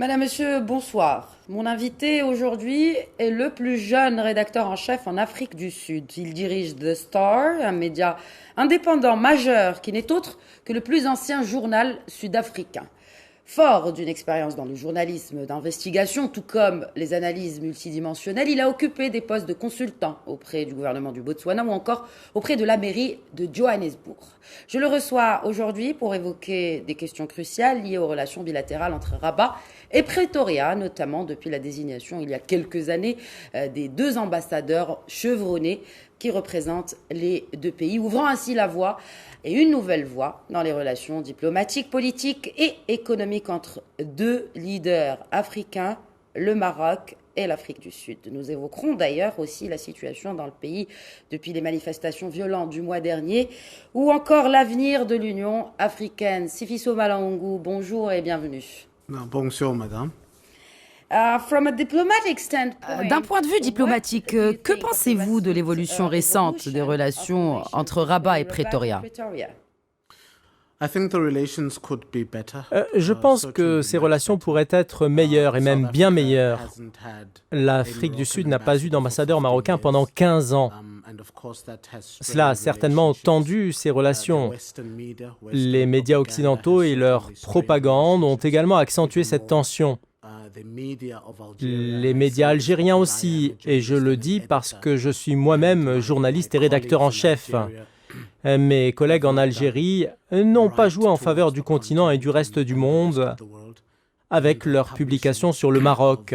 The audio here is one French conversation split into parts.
Madame, Monsieur, bonsoir. Mon invité aujourd'hui est le plus jeune rédacteur en chef en Afrique du Sud. Il dirige The Star, un média indépendant majeur qui n'est autre que le plus ancien journal sud-africain. Fort d'une expérience dans le journalisme d'investigation, tout comme les analyses multidimensionnelles, il a occupé des postes de consultant auprès du gouvernement du Botswana ou encore auprès de la mairie de Johannesburg. Je le reçois aujourd'hui pour évoquer des questions cruciales liées aux relations bilatérales entre Rabat et Pretoria, notamment depuis la désignation il y a quelques années des deux ambassadeurs chevronnés qui représentent les deux pays, ouvrant ainsi la voie et une nouvelle voie dans les relations diplomatiques, politiques et économiques entre deux leaders africains, le Maroc et l'Afrique du Sud. Nous évoquerons d'ailleurs aussi la situation dans le pays depuis les manifestations violentes du mois dernier ou encore l'avenir de l'Union africaine. Sifiso Malangou, bonjour et bienvenue. Bonjour, madame. D'un point de vue diplomatique, que pensez-vous de l'évolution récente des relations entre Rabat et Pretoria? Je pense que ces relations pourraient être meilleures et même bien meilleures. L'Afrique du Sud n'a pas eu d'ambassadeur marocain pendant 15 ans. Cela a certainement tendu ces relations. Les médias occidentaux et leur propagande ont également accentué cette tension. Les médias algériens aussi, et je le dis parce que je suis moi-même journaliste et rédacteur en chef. Mes collègues en Algérie n'ont pas joué en faveur du continent et du reste du monde avec leurs publications sur le Maroc.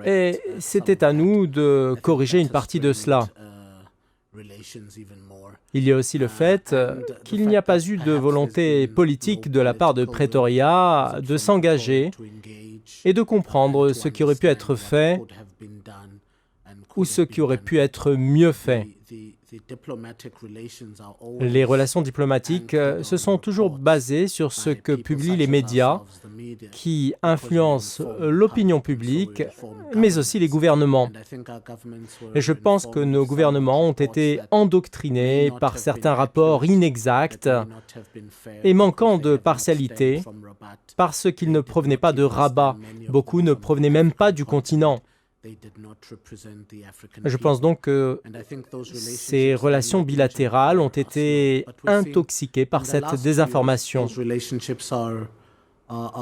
Et c'était à nous de corriger une partie de cela. Il y a aussi le fait qu'il n'y a pas eu de volonté politique de la part de Pretoria de s'engager et de comprendre ce qui aurait pu être fait ou ce qui aurait pu être mieux fait. Les relations diplomatiques se sont toujours basées sur ce que publient les médias qui influencent l'opinion publique, mais aussi les gouvernements. Et je pense que nos gouvernements ont été endoctrinés par certains rapports inexacts et manquant de partialité parce qu'ils ne provenaient pas de Rabat. Beaucoup ne provenaient même pas du continent. Je pense donc que ces relations bilatérales ont été intoxiquées par cette désinformation. En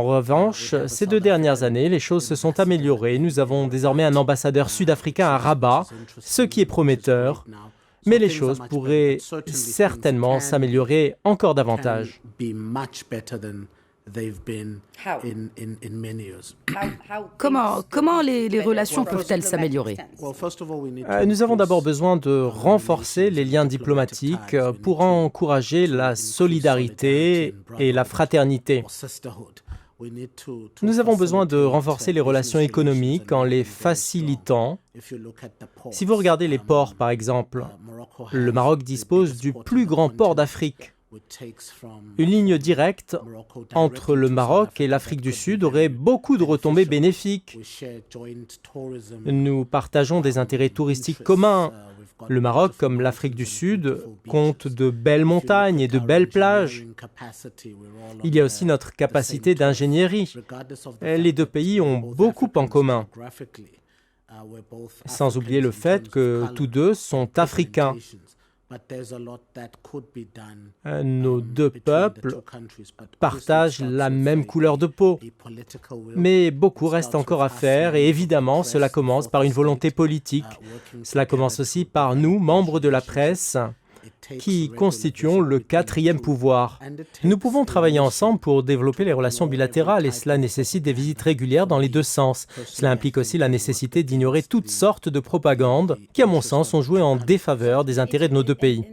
revanche, ces 2 dernières années, les choses se sont améliorées. Nous avons désormais un ambassadeur sud-africain à Rabat, ce qui est prometteur, mais les choses pourraient certainement s'améliorer encore davantage. Comment les relations peuvent-elles s'améliorer? Nous avons d'abord besoin de renforcer les liens diplomatiques pour encourager la solidarité et la fraternité. Nous avons besoin de renforcer les relations économiques en les facilitant. Si vous regardez les ports, par exemple, le Maroc dispose du plus grand port d'Afrique. Une ligne directe entre le Maroc et l'Afrique du Sud aurait beaucoup de retombées bénéfiques. Nous partageons des intérêts touristiques communs. Le Maroc, comme l'Afrique du Sud, compte de belles montagnes et de belles plages. Il y a aussi notre capacité d'ingénierie. Les deux pays ont beaucoup en commun. Sans oublier le fait que tous deux sont africains. Nos deux peuples partagent la même couleur de peau, mais beaucoup reste encore à faire et évidemment cela commence par une volonté politique. Cela commence aussi par nous, membres de la presse, qui constituons le 4e pouvoir. Nous pouvons travailler ensemble pour développer les relations bilatérales et cela nécessite des visites régulières dans les 2 sens. Cela implique aussi la nécessité d'ignorer toutes sortes de propagandes qui, à mon sens, ont joué en défaveur des intérêts de nos 2 pays.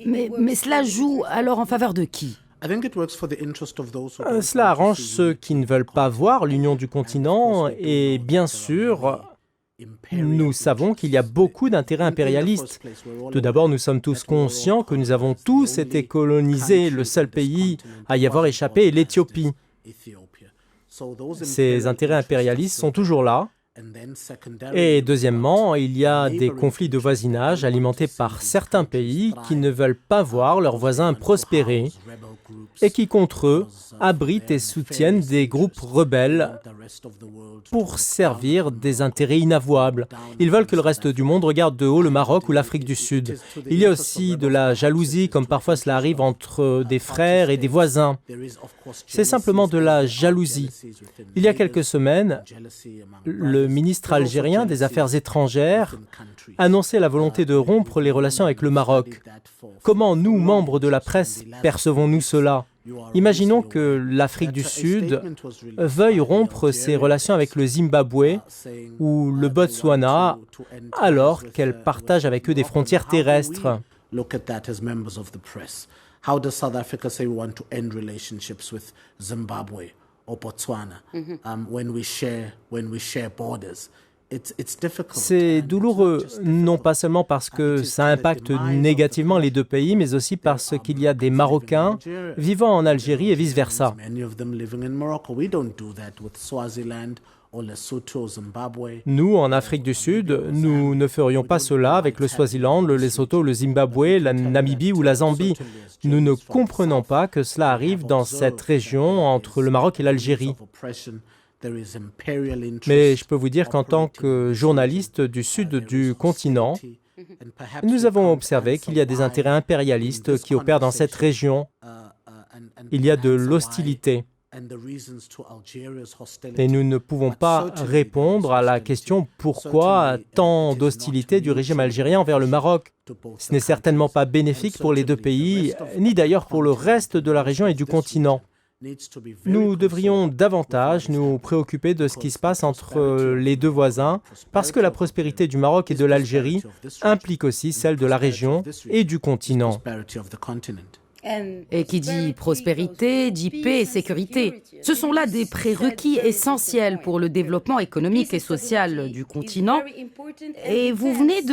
Mais cela joue alors en faveur de qui? Cela arrange ceux qui ne veulent pas voir l'union du continent et bien sûr, nous savons qu'il y a beaucoup d'intérêts impérialistes. Tout d'abord, nous sommes tous conscients que nous avons tous été colonisés. Le seul pays à y avoir échappé est l'Éthiopie. Ces intérêts impérialistes sont toujours là Et deuxièmement, il y a des conflits de voisinage alimentés par certains pays qui ne veulent pas voir leurs voisins prospérer et qui, contre eux, abritent et soutiennent des groupes rebelles pour servir des intérêts inavouables. Ils veulent que le reste du monde regarde de haut le Maroc ou l'Afrique du Sud. Il y a aussi de la jalousie, comme parfois cela arrive entre des frères et des voisins. C'est simplement de la jalousie. Il y a quelques semaines, le ministre algérien des Affaires étrangères annonçait la volonté de rompre les relations avec le Maroc. Comment nous, membres de la presse, percevons-nous cela ? Imaginons que l'Afrique du Sud veuille rompre ses relations avec le Zimbabwe ou le Botswana alors qu'elle partage avec eux des frontières terrestres. How does South Africa say we want to end relationships with Zimbabwe or Botswana when we share borders? It's difficult. C'est douloureux, non pas seulement parce que ça impacte négativement les deux pays, mais aussi parce qu'il y a des Marocains vivant en Algérie et vice-versa. Many of them living in Morocco. We don't do that with Swaziland. Nous, en Afrique du Sud, nous ne ferions pas cela avec le Swaziland, le Lesotho, le Zimbabwe, la Namibie ou la Zambie. Nous ne comprenons pas que cela arrive dans cette région entre le Maroc et l'Algérie. Mais je peux vous dire qu'en tant que journaliste du sud du continent, nous avons observé qu'il y a des intérêts impérialistes qui opèrent dans cette région. Il y a de l'hostilité. Et nous ne pouvons pas répondre à la question pourquoi tant d'hostilité du régime algérien envers le Maroc. Ce n'est certainement pas bénéfique pour les deux pays, ni d'ailleurs pour le reste de la région et du continent. Nous devrions davantage nous préoccuper de ce qui se passe entre les deux voisins, parce que la prospérité du Maroc et de l'Algérie implique aussi celle de la région et du continent. Et qui dit prospérité, dit paix et sécurité. Ce sont là des prérequis essentiels pour le développement économique et social du continent. Et vous venez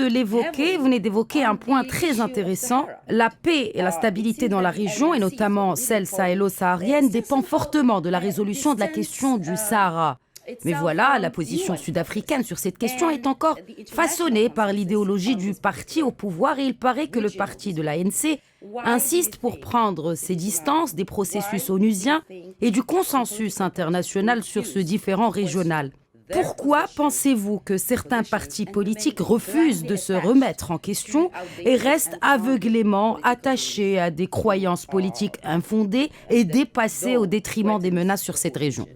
d'évoquer un point très intéressant. La paix et la stabilité dans la région, et notamment celle sahélo-saharienne, dépend fortement de la résolution de la question du Sahara. Mais voilà, la position sud-africaine sur cette question est encore façonnée par l'idéologie du parti au pouvoir et il paraît que le parti de l'ANC insiste pour prendre ses distances des processus onusiens et du consensus international sur ce différend régional. Pourquoi pensez-vous que certains partis politiques refusent de se remettre en question et restent aveuglément attachés à des croyances politiques infondées et dépassées au détriment des menaces sur cette région ?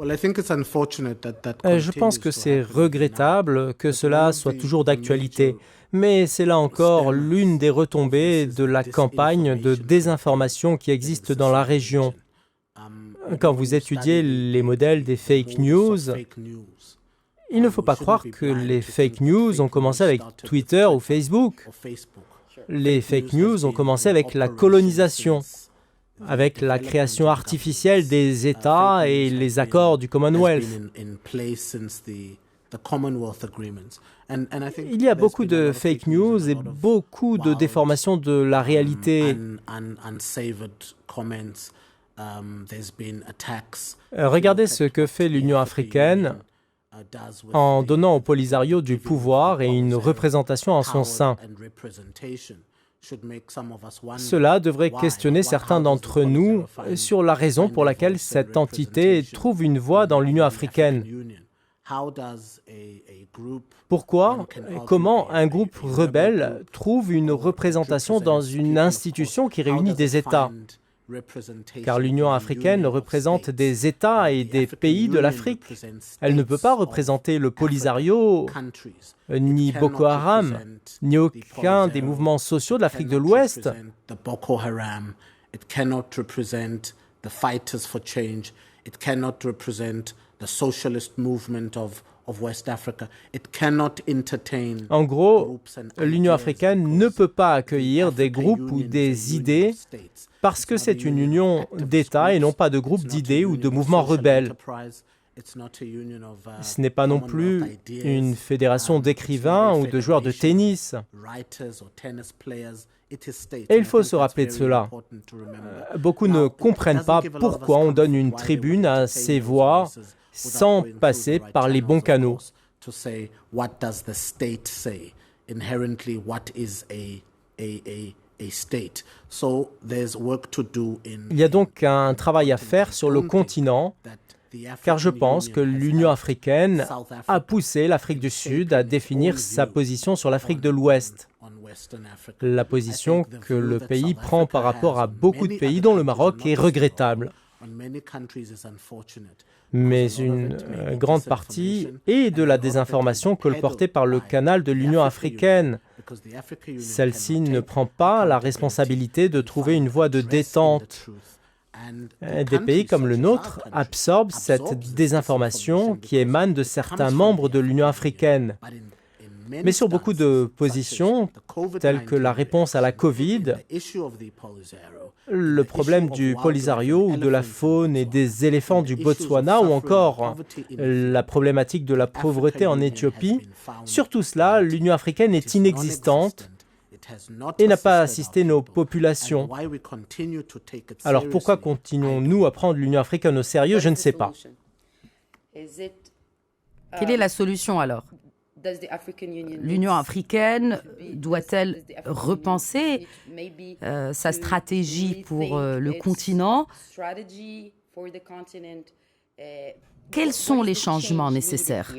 Je pense que c'est regrettable que cela soit toujours d'actualité, mais c'est là encore l'une des retombées de la campagne de désinformation qui existe dans la région. Quand vous étudiez les modèles des fake news, il ne faut pas croire que les fake news ont commencé avec Twitter ou Facebook. Les fake news ont commencé avec la colonisation, avec la création artificielle des États et les accords du Commonwealth. Il y a beaucoup de fake news et beaucoup de déformations de la réalité. Regardez ce que fait l'Union africaine en donnant au Polisario du pouvoir et une représentation en son sein. Cela devrait questionner certains d'entre nous sur la raison pour laquelle cette entité trouve une voie dans l'Union africaine. Pourquoi et comment un groupe rebelle trouve une représentation dans une institution qui réunit des États ? Car l'Union africaine représente des États et des pays de l'Afrique. Elle ne peut pas représenter le Polisario, ni Boko Haram, ni aucun des mouvements sociaux de l'Afrique de l'Ouest. En gros, l'Union africaine ne peut pas accueillir des groupes ou des idées parce que c'est une union d'États et non pas de groupes d'idées ou de mouvements rebelles. Ce n'est pas non plus une fédération d'écrivains ou de joueurs de tennis. Et il faut se rappeler de cela. Beaucoup ne comprennent pas pourquoi on donne une tribune à ces voix sans passer par les bons canaux. to say what does the state say, inherently what is a state. So there's work to do in. Il y a donc un travail à faire sur le continent, car je pense que l'Union africaine a poussé l'Afrique du Sud à définir sa position sur l'Afrique de l'Ouest. La position que le pays prend par rapport à beaucoup de pays, dont le Maroc, est regrettable. Mais une grande partie est de la désinformation colportée par le canal de l'Union africaine. Celle-ci ne prend pas la responsabilité de trouver une voie de détente. Des pays comme le nôtre absorbent cette désinformation qui émane de certains membres de l'Union africaine. Mais sur beaucoup de positions, telles que la réponse à la Covid, le problème du Polisario ou de la faune et des éléphants du Botswana ou encore la problématique de la pauvreté en Éthiopie, sur tout cela, l'Union africaine est inexistante et n'a pas assisté nos populations. Alors pourquoi continuons-nous à prendre l'Union africaine au sérieux? Je ne sais pas. Quelle est la solution alors? L'Union africaine doit-elle repenser sa stratégie pour le continent? Quels sont les changements nécessaires?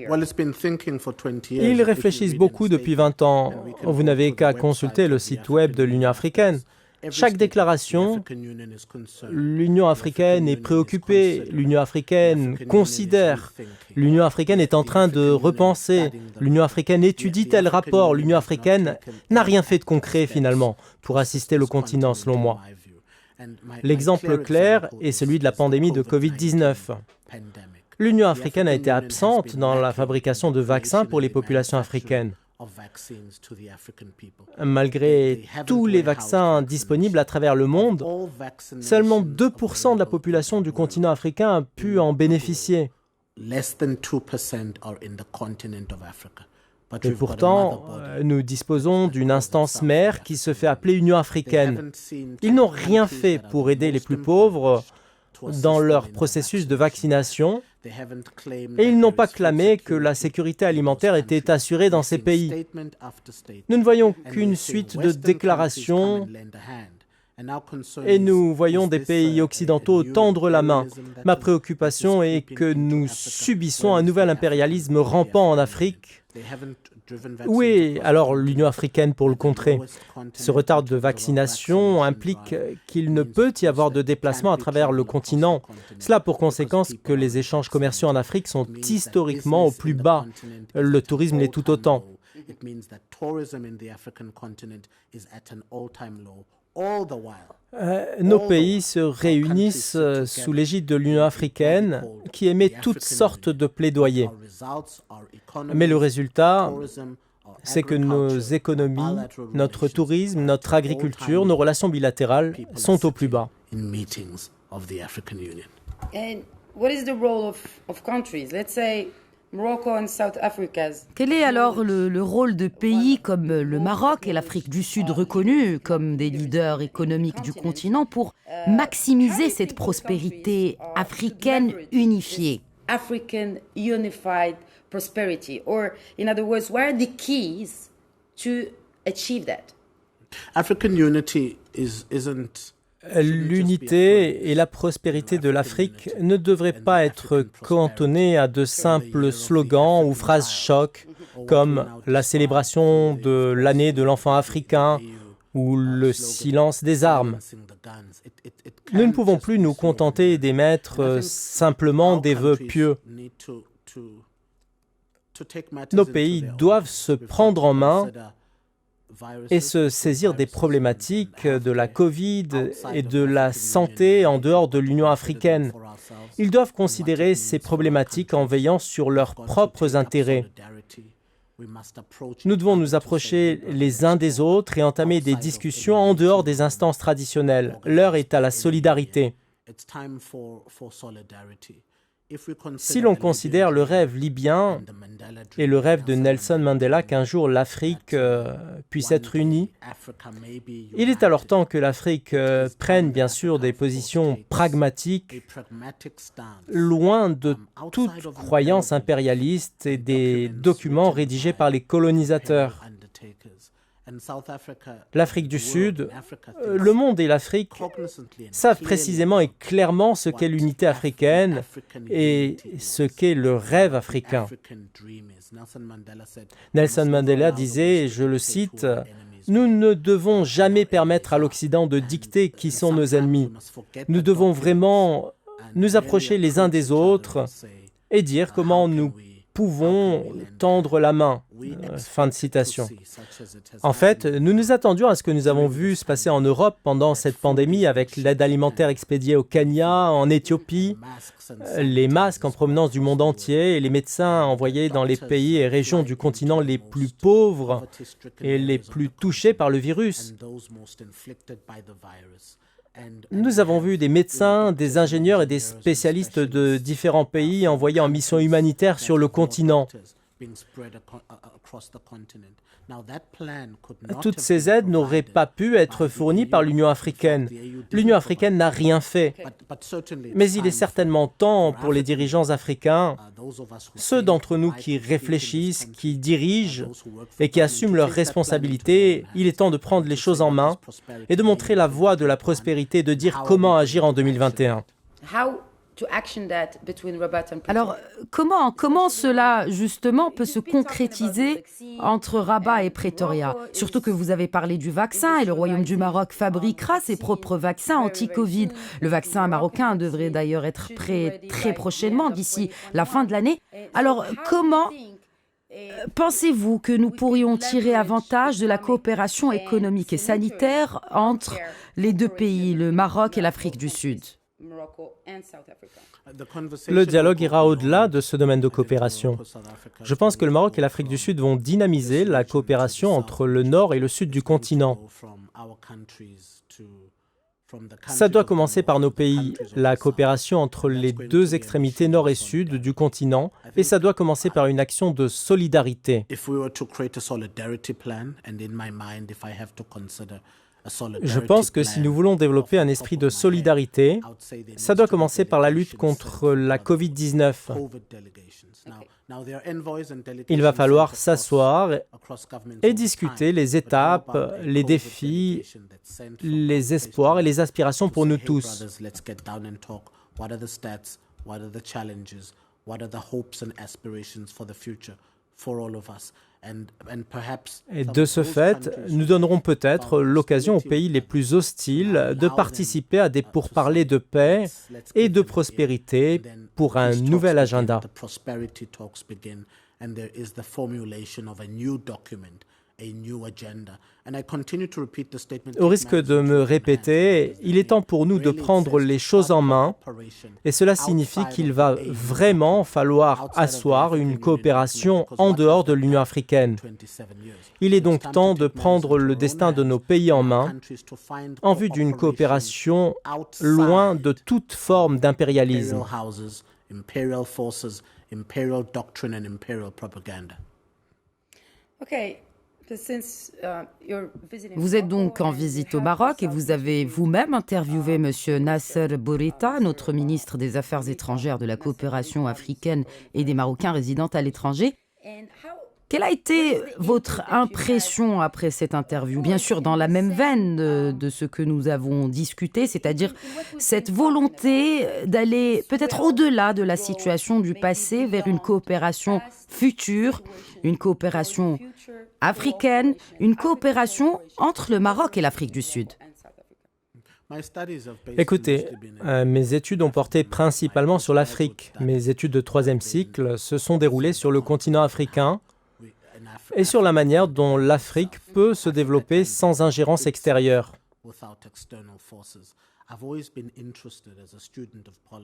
Ils réfléchissent beaucoup depuis 20 ans. Vous n'avez qu'à consulter le site web de l'Union africaine. Chaque déclaration, l'Union africaine est préoccupée, l'Union africaine considère, l'Union africaine est en train de repenser, l'Union africaine étudie tel rapport, l'Union africaine n'a rien fait de concret finalement pour assister le continent selon moi. L'exemple clair est celui de la pandémie de Covid-19. L'Union africaine a été absente dans la fabrication de vaccins pour les populations africaines. Malgré tous les vaccins disponibles à travers le monde, seulement 2% de la population du continent africain a pu en bénéficier. Et pourtant, nous disposons d'une instance mère qui se fait appeler Union africaine. Ils n'ont rien fait pour aider les plus pauvres dans leur processus de vaccination et ils n'ont pas clamé que la sécurité alimentaire était assurée dans ces pays. Nous ne voyons qu'une suite de déclarations et nous voyons des pays occidentaux tendre la main. Ma préoccupation est que nous subissons un nouvel impérialisme rampant en Afrique. Où est alors l'Union africaine pour le contrer? Ce retard de vaccination implique qu'il ne peut y avoir de déplacement à travers le continent. Cela a pour conséquence que les échanges commerciaux en Afrique sont historiquement au plus bas. Le tourisme l'est tout autant. Nos pays se réunissent sous l'égide de l'Union africaine qui émet toutes sortes de plaidoyers. Mais le résultat, c'est que nos économies, notre tourisme, notre agriculture, nos relations bilatérales sont au plus bas. Quel est alors le rôle de pays comme le Maroc et l'Afrique du Sud reconnus comme des leaders économiques du continent pour maximiser cette prospérité africaine unifiée? African unified prosperity, or in other words, what are the keys to achieve that? African unity isn't. L'unité et la prospérité de l'Afrique ne devraient pas être cantonnées à de simples slogans ou phrases chocs comme la célébration de l'année de l'enfant africain ou le silence des armes. Nous ne pouvons plus nous contenter d'émettre simplement des vœux pieux. Nos pays doivent se prendre en main et se saisir des problématiques de la Covid et de la santé en dehors de l'Union africaine. Ils doivent considérer ces problématiques en veillant sur leurs propres intérêts. Nous devons nous approcher les uns des autres et entamer des discussions en dehors des instances traditionnelles. L'heure est à la solidarité. Si l'on considère le rêve libyen et le rêve de Nelson Mandela qu'un jour l'Afrique puisse être unie, il est alors temps que l'Afrique prenne bien sûr des positions pragmatiques, loin de toute croyance impérialiste et des documents rédigés par les colonisateurs. L'Afrique du Sud, le monde et l'Afrique savent précisément et clairement ce qu'est l'unité africaine et ce qu'est le rêve africain. Nelson Mandela disait, je le cite, « Nous ne devons jamais permettre à l'Occident de dicter qui sont nos ennemis. Nous devons vraiment nous approcher les uns des autres et dire comment nous pouvons tendre la main. » Fin de citation. En fait, nous nous attendions à ce que nous avons vu se passer en Europe pendant cette pandémie avec l'aide alimentaire expédiée au Kenya, en Éthiopie, les masques en provenance du monde entier et les médecins envoyés dans les pays et régions du continent les plus pauvres et les plus touchés par le virus. Nous avons vu des médecins, des ingénieurs et des spécialistes de différents pays envoyés en mission humanitaire sur le continent. Toutes ces aides n'auraient pas pu être fournies par l'Union africaine. L'Union africaine n'a rien fait. Mais il est certainement temps pour les dirigeants africains, ceux d'entre nous qui réfléchissent, qui dirigent et qui assument leurs responsabilités, il est temps de prendre les choses en main et de montrer la voie de la prospérité, de dire comment agir en 2021. Alors, comment cela, justement, peut se concrétiser entre Rabat et Pretoria? Surtout que vous avez parlé du vaccin et le Royaume du Maroc fabriquera ses propres vaccins anti-Covid. Le vaccin marocain devrait d'ailleurs être prêt très prochainement, d'ici la fin de l'année. Alors, comment pensez-vous que nous pourrions tirer avantage de la coopération économique et sanitaire entre les deux pays, le Maroc et l'Afrique du Sud? Le dialogue ira au-delà de ce domaine de coopération. Je pense que le Maroc et l'Afrique du Sud vont dynamiser la coopération entre le nord et le sud du continent. Ça doit commencer par nos pays, la coopération entre les deux extrémités nord et sud du continent, et ça doit commencer par une action de solidarité. Je pense que si nous voulons développer un esprit de solidarité, ça doit commencer par la lutte contre la Covid-19. Il va falloir s'asseoir et discuter les étapes, les défis, les espoirs et les aspirations pour nous tous. Et de ce fait, nous donnerons peut-être l'occasion aux pays les plus hostiles de participer à des pourparlers de paix et de prospérité pour un nouvel agenda. Au risque de me répéter, il est temps pour nous de prendre les choses en main et cela signifie qu'il va vraiment falloir asseoir une coopération en dehors de l'Union africaine. Il est donc temps de prendre le destin de nos pays en main en vue d'une coopération loin de toute forme d'impérialisme. Vous êtes donc en visite au Maroc et vous avez vous-même interviewé M. Nasser Bourita, notre ministre des Affaires étrangères, de la coopération africaine et des Marocains résidant à l'étranger. Quelle a été votre impression après cette interview? Bien sûr, dans la même veine de ce que nous avons discuté, c'est-à-dire cette volonté d'aller peut-être au-delà de la situation du passé vers une coopération future, une coopération africaine, une coopération entre le Maroc et l'Afrique du Sud. Écoutez, mes études ont porté principalement sur l'Afrique. Mes études de 3e cycle se sont déroulées sur le continent africain et sur la manière dont l'Afrique peut se développer sans ingérence extérieure.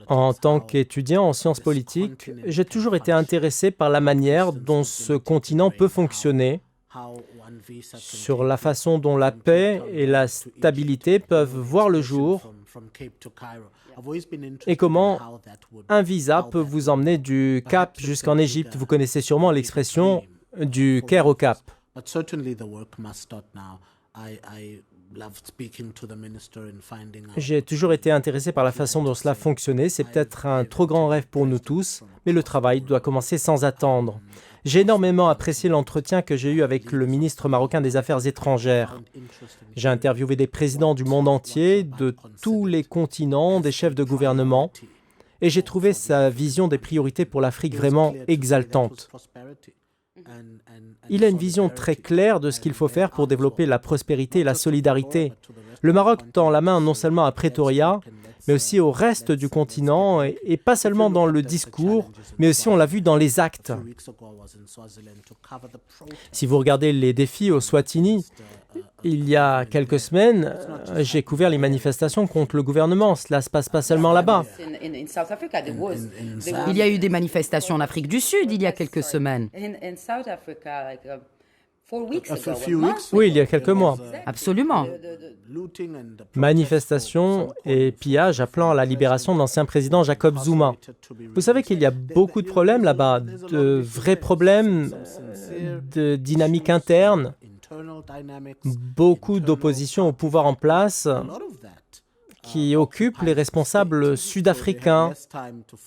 En tant qu'étudiant en sciences politiques, j'ai toujours été intéressé par la manière dont ce continent peut fonctionner, sur la façon dont la paix et la stabilité peuvent voir le jour Et comment un visa peut vous emmener du Cap jusqu'en Égypte. Vous connaissez sûrement l'expression du Caire au Cap. J'ai toujours été intéressé par la façon dont cela fonctionnait. C'est peut-être un trop grand rêve pour nous tous, mais le travail doit commencer sans attendre. J'ai énormément apprécié l'entretien que j'ai eu avec le ministre marocain des Affaires étrangères. J'ai interviewé des présidents du monde entier, de tous les continents, des chefs de gouvernement, et j'ai trouvé sa vision des priorités pour l'Afrique vraiment exaltante. Il a une vision très claire de ce qu'il faut faire pour développer la prospérité et la solidarité. Le Maroc tend la main non seulement à Pretoria, mais aussi au reste du continent, et pas seulement dans le discours, mais aussi on l'a vu dans les actes. Si vous regardez les défis au Swatini, il y a quelques semaines, j'ai couvert les manifestations contre le gouvernement. Cela ne se passe pas seulement là-bas. Il y a eu des manifestations en Afrique du Sud il y a quelques semaines. Oui, il y a quelques mois. Absolument. Manifestations et pillages appelant à la libération de l'ancien président Jacob Zuma. Vous savez qu'il y a beaucoup de problèmes là-bas, de vrais problèmes de dynamique interne, beaucoup d'opposition au pouvoir en place qui occupent les responsables sud-africains.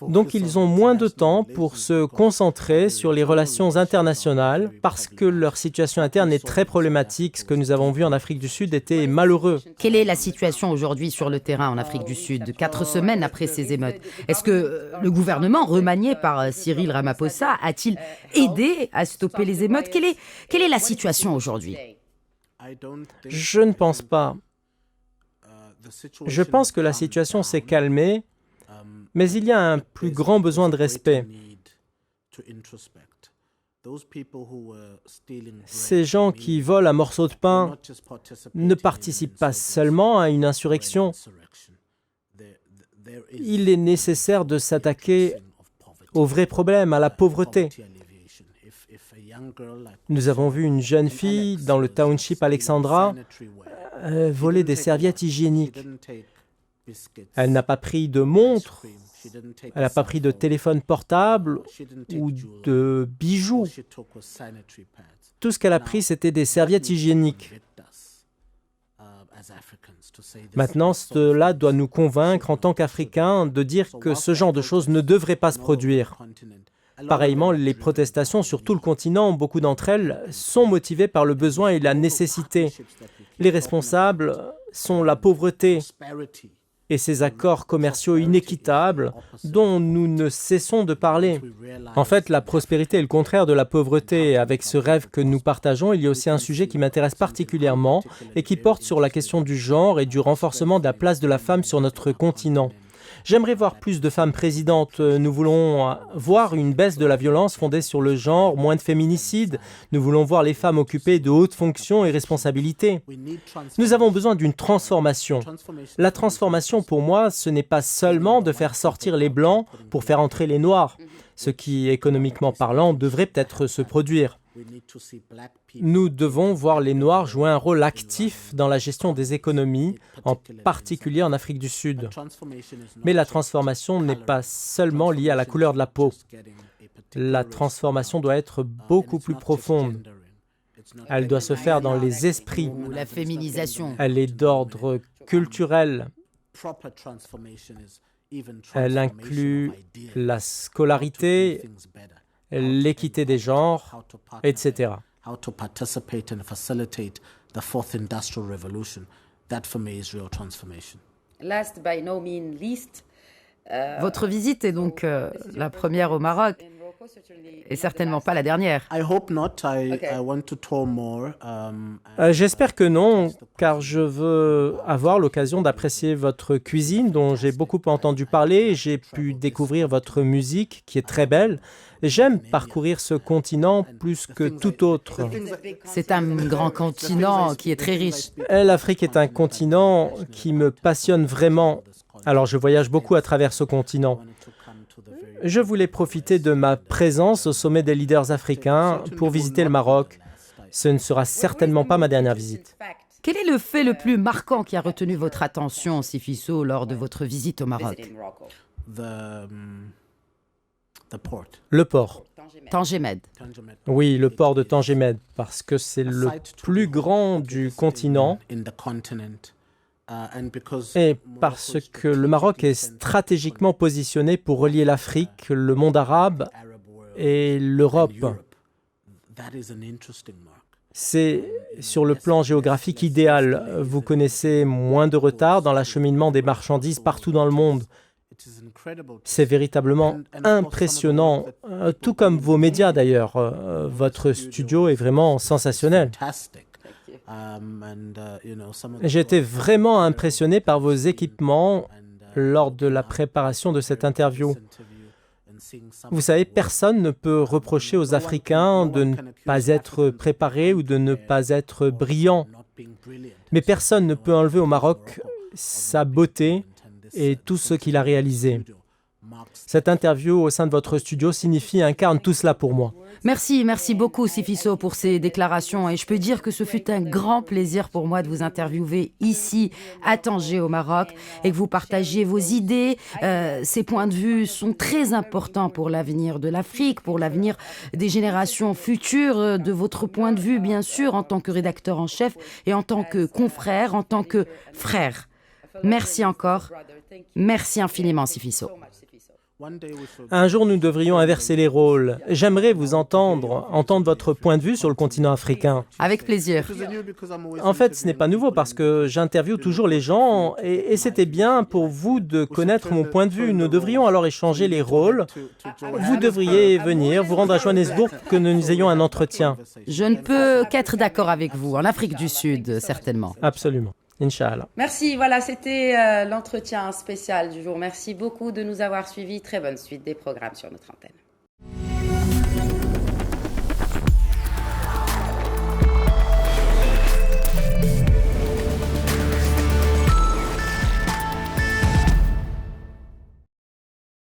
Donc ils ont moins de temps pour se concentrer sur les relations internationales parce que leur situation interne est très problématique. Ce que nous avons vu en Afrique du Sud était malheureux. Quelle est la situation aujourd'hui sur le terrain en Afrique du Sud, 4 semaines après ces émeutes? Est-ce que le gouvernement remanié par Cyril Ramaphosa a-t-il aidé à stopper les émeutes? Quelle est la situation aujourd'hui? Je ne pense pas. Je pense que la situation s'est calmée, mais il y a un plus grand besoin de respect. Ces gens qui volent à morceaux de pain ne participent pas seulement à une insurrection. Il est nécessaire de s'attaquer au vrai problème, à la pauvreté. Nous avons vu une jeune fille dans le township Alexandra voler des serviettes hygiéniques. Elle n'a pas pris de montre, elle n'a pas pris de téléphone portable ou de bijoux. Tout ce qu'elle a pris, c'était des serviettes hygiéniques. Maintenant, cela doit nous convaincre en tant qu'Africains de dire que ce genre de choses ne devrait pas se produire. Pareillement, les protestations sur tout le continent, beaucoup d'entre elles sont motivées par le besoin et la nécessité. Les responsables sont la pauvreté et ces accords commerciaux inéquitables dont nous ne cessons de parler. En fait, la prospérité est le contraire de la pauvreté. Avec ce rêve que nous partageons, il y a aussi un sujet qui m'intéresse particulièrement et qui porte sur la question du genre et du renforcement de la place de la femme sur notre continent. J'aimerais voir plus de femmes présidentes. Nous voulons voir une baisse de la violence fondée sur le genre, moins de féminicides. Nous voulons voir les femmes occuper de hautes fonctions et responsabilités. Nous avons besoin d'une transformation. La transformation, pour moi, ce n'est pas seulement de faire sortir les Blancs pour faire entrer les Noirs, ce qui, économiquement parlant, devrait peut-être se produire. Nous devons voir les Noirs jouer un rôle actif dans la gestion des économies, en particulier en Afrique du Sud. Mais la transformation n'est pas seulement liée à la couleur de la peau. La transformation doit être beaucoup plus profonde. Elle doit se faire dans les esprits. La féminisation. Elle est d'ordre culturel. Elle inclut la scolarité, l'équité des genres, etc. Last but no means least, Votre visite est donc la première au Maroc et certainement pas la dernière. J'espère que non, car je veux avoir l'occasion d'apprécier votre cuisine dont j'ai beaucoup entendu parler. J'ai pu découvrir votre musique qui est très belle. J'aime parcourir ce continent plus que tout autre. C'est un grand continent qui est très riche. L'Afrique est un continent qui me passionne vraiment. Alors je voyage beaucoup à travers ce continent. Je voulais profiter de ma présence au sommet des leaders africains pour visiter le Maroc. Ce ne sera certainement pas ma dernière visite. Quel est le fait le plus marquant qui a retenu votre attention, Sifiso, lors de votre visite au Maroc? Le port. Tangemed. Oui, le port de Tangemed, parce que c'est le plus grand du continent et parce que le Maroc est stratégiquement positionné pour relier l'Afrique, le monde arabe et l'Europe. C'est sur le plan géographique idéal. Vous connaissez moins de retard dans l'acheminement des marchandises partout dans le monde. C'est véritablement impressionnant, tout comme vos médias d'ailleurs. Votre studio est vraiment sensationnel. J'ai été vraiment impressionné par vos équipements lors de la préparation de cette interview. Vous savez, personne ne peut reprocher aux Africains de ne pas être préparés ou de ne pas être brillants. Mais personne ne peut enlever au Maroc sa beauté et tout ce qu'il a réalisé. Cette interview au sein de votre studio signifie et incarne tout cela pour moi. Merci beaucoup Sifiso pour ces déclarations et je peux dire que ce fut un grand plaisir pour moi de vous interviewer ici à Tanger au Maroc et que vous partagiez vos idées. Ces points de vue sont très importants pour l'avenir de l'Afrique, pour l'avenir des générations futures, de votre point de vue bien sûr en tant que rédacteur en chef et en tant que confrère, en tant que frère. Merci encore. Merci infiniment Sifiso. Un jour, nous devrions inverser les rôles. J'aimerais vous entendre votre point de vue sur le continent africain. Avec plaisir. En fait, ce n'est pas nouveau parce que j'interviewe toujours les gens et c'était bien pour vous de connaître mon point de vue. Nous devrions alors échanger les rôles. Vous devriez venir, vous rendre à Johannesburg pour que nous ayons un entretien. Je ne peux qu'être d'accord avec vous, en Afrique du Sud, certainement. Absolument. Inch'Allah. Merci, voilà, c'était l'entretien spécial du jour. Merci beaucoup de nous avoir suivis. Très bonne suite des programmes sur notre antenne.